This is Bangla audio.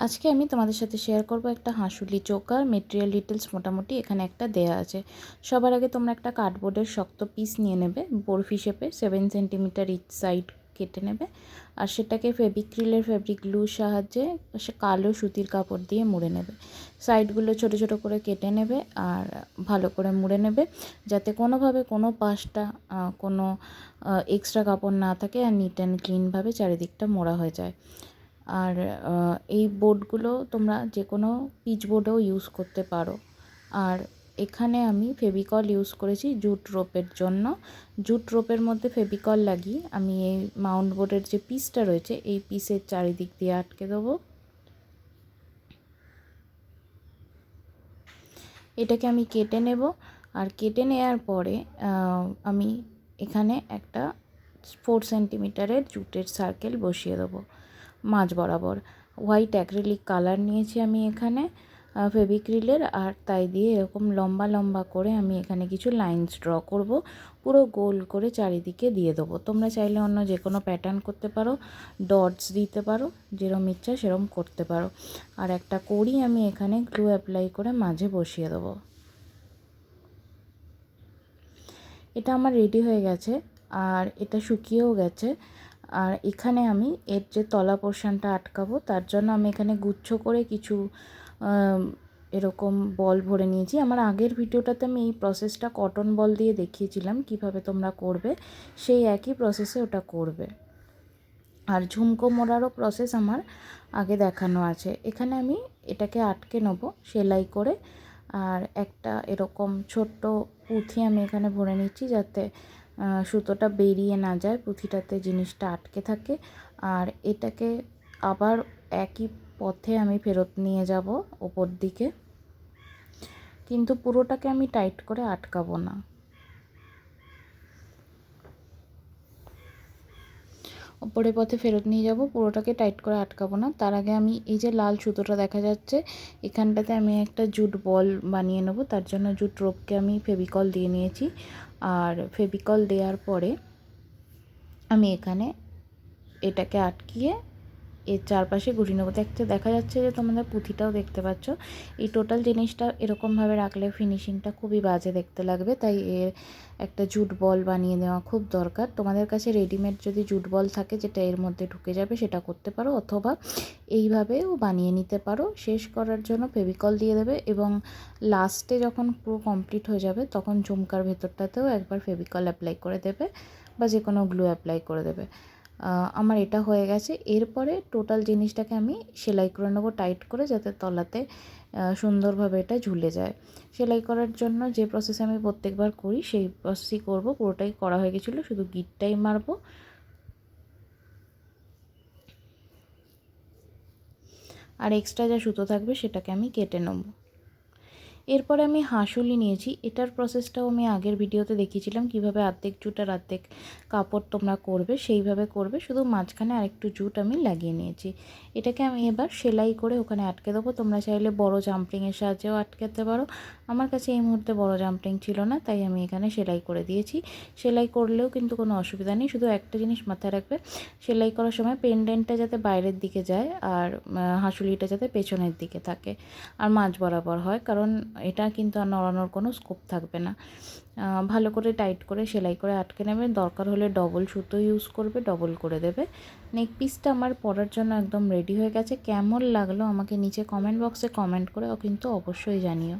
আজকে আমি তোমাদের সাথে শেয়ার করব একটা হাঁসুলি চোকার মেটেরিয়াল ডিটেলস মোটামুটি এখানে একটা দেয়া আছে। সবার আগে তোমরা একটা কার্ডবোর্ডের শক্ত পিস নিয়ে নেবে, বরফি শেপে 7 সেন্টিমিটার ইচ সাইড কেটে নেবে, আর সেটাকে ফেভিক্রিলের ফেব্রিক গ্লুর সাহায্যে কালো সুতির কাপড় দিয়ে মুড়ে নেবে। সাইডগুলো ছোট ছোট করে কেটে নেবে আর ভালো করে মুড়ে নেবে, যাতে কোনোভাবে কোনো পাশটা কোনো এক্সট্রা কাপড় না থাকে আর নিট অ্যান্ড ক্লিনভাবে চারিদিকটা মোড়া হয়ে যায়। আর এই বোর্ডগুলো তোমরা যে কোনো পিচ বোর্ডেও ইউজ করতে পারো। আর এখানে আমি ফেভিকল ইউজ করেছি জুট রোপের জন্য। জুট রোপের মধ্যে ফেভিকল লাগিয়ে আমি এই মাউন্ট বোর্ডের যে পিসটা রয়েছে এই পিসের চারিদিক দিয়ে আটকে দেবো। এটাকে আমি কেটে নেব, আর কেটে নেওয়ার পরে আমি এখানে একটা 4 সেন্টিমিটারের জুটের সার্কেল বসিয়ে দেবো মাঝ বরাবর। হোয়াইট অ্যাক্রিলিক কালার নিয়েছি আমি এখানে ফেভিক্রিলের, আর তাই দিয়ে এরকম লম্বা লম্বা করে আমি এখানে কিছু লাইনস ড্র করব, পুরো গোল করে চারিদিকে দিয়ে দেবো। তোমরা চাইলে অন্য যে কোনো প্যাটার্ন করতে পারো, ডটস দিতে পারো, যেরকম ইচ্ছা সেরকম করতে পারো। আর একটা করি আমি এখানে গ্লু অ্যাপ্লাই করে মাঝে বসিয়ে দেবো। এটা আমার রেডি হয়ে গেছে আর এটা শুকিয়েও গেছে। আর এখানে আমি এর যে তলা পোর্শনটা আটকাবো তার জন্য আমি এখানে গুচ্ছ করে কিছু এরকম বল ভরে নিয়েছি। আমার আগের ভিডিওটাতে আমি এই প্রসেসটা কটন বল দিয়ে দেখিয়েছিলাম কিভাবে তোমরা করবে, সেই একই প্রসেসে ওটা করবে। আর ঝুমকো মোড়ারও প্রসেস আমার আগে দেখানো আছে। এখানে আমি এটাকে আটকে নেবো সেলাই করে, আর একটা এরকম ছোট্ট পুঁথি আমি এখানে ভরে নিচ্ছি যাতে সুতোটা বেরিয়ে না যায়, পুঁথিটাতে জিনিসটা আটকে থাকে। আর এটাকে আবার একই পথে আমি ফেরত নিয়ে যাব ওপর দিকে, কিন্তু পুরোটাকে আমি টাইট করে আটকাবো না। ওপরের পথে ফেরত নিয়ে যাব, পুরোটাকে টাইট করে আটকাবো না। তার আগে আমি এই যে লাল সুতোটা দেখা যাচ্ছে এখানটাতে আমি একটা জুট বল বানিয়ে নেব। তার জন্য জুট রোপকে আমি ফেভিকল দিয়ে নিয়েছি, আর ফেভিকল দেওয়ার পরে আমি এখানে এটাকে আটকিয়ে এর চারপাশে ঘুরিয়ে নেবো। দেখতে দেখা যাচ্ছে যে তোমাদের পুঁথিটাও দেখতে পাচ্ছ। এই টোটাল জিনিসটা এরকমভাবে রাখলে ফিনিশিংটা খুবই বাজে দেখতে লাগবে, তাই এর একটা জুট বল বানিয়ে নেওয়া খুব দরকার। তোমাদের কাছে রেডিমেড যদি জুট বল থাকে যেটা এর মধ্যে ঢুকে যাবে সেটা করতে পারো, অথবা এইভাবেও বানিয়ে নিতে পারো। শেষ করার জন্য ফেভিকল দিয়ে দেবে, এবং লাস্টে যখন পুরো কমপ্লিট হয়ে যাবে তখন ঝুমকার ভেতরটাতেও একবার ফেভিকল অ্যাপ্লাই করে দেবে বা যে কোনো গ্লু অ্যাপ্লাই করে দেবে। আমার এটা হয়ে গেছে। এরপরে টোটাল জিনিসটাকে আমি সেলাই করে নেবো টাইট করে, যাতে তলাতে সুন্দরভাবে এটা ঝুলে যায়। সেলাই করার জন্য যে প্রসেস আমি প্রত্যেকবার করি সেই প্রসেসই করব। পুরোটাই করা হয়ে গেছিলো, শুধু গিটটাই মারবো। আর এক্সট্রা যা সুতো থাকবে সেটাকে আমি কেটে নেব। এরপরে আমি হাঁসুলি নিয়েছি। এটার প্রসেসটাও আমি আগের ভিডিওতে দেখিয়েছিলাম কিভাবে অর্ধেক জুট আর অর্ধেক কাপড় তোমরা করবে, সেইভাবে করবে, শুধু মাঝখানে আরেকটু জুট আমি লাগিয়ে নিয়েছি। এটাকে আমি এবার সেলাই করে ওখানে আটকে দেবো। তোমরা চাইলে বড় জাম্পরিংয়ের সাহায্যেও আটকাতে পারো। আমার কাছে এই মুহূর্তে বড় জাম্পরিং ছিল না, তাই আমি এখানে সেলাই করে দিয়েছি। সেলাই করলেও কিন্তু কোনো অসুবিধা নেই, শুধু একটা জিনিস মাথায় রাখবে, সেলাই করার সময় পেন্ডেন্টটা যাতে বাইরের দিকে যায় আর হাঁসুলিটা যাতে পেছনের দিকে থাকে আর মাঝ বরাবর হয়, কারণ এটা কিন্তু আর নড়ানোর কোনো স্কোপ থাকবে না। ভালো করে টাইট করে সেলাই করে আটকে নেবে। দরকার হলে ডবল সুতো ইউজ করবে, ডবল করে দেবে। নেক পিসটা আমার পরার জন্য একদম রেডি হয়ে গেছে। কেমন লাগলো আমাকে নিচে কমেন্ট বক্সে কমেন্ট করে কিন্তু অবশ্যই জানিও।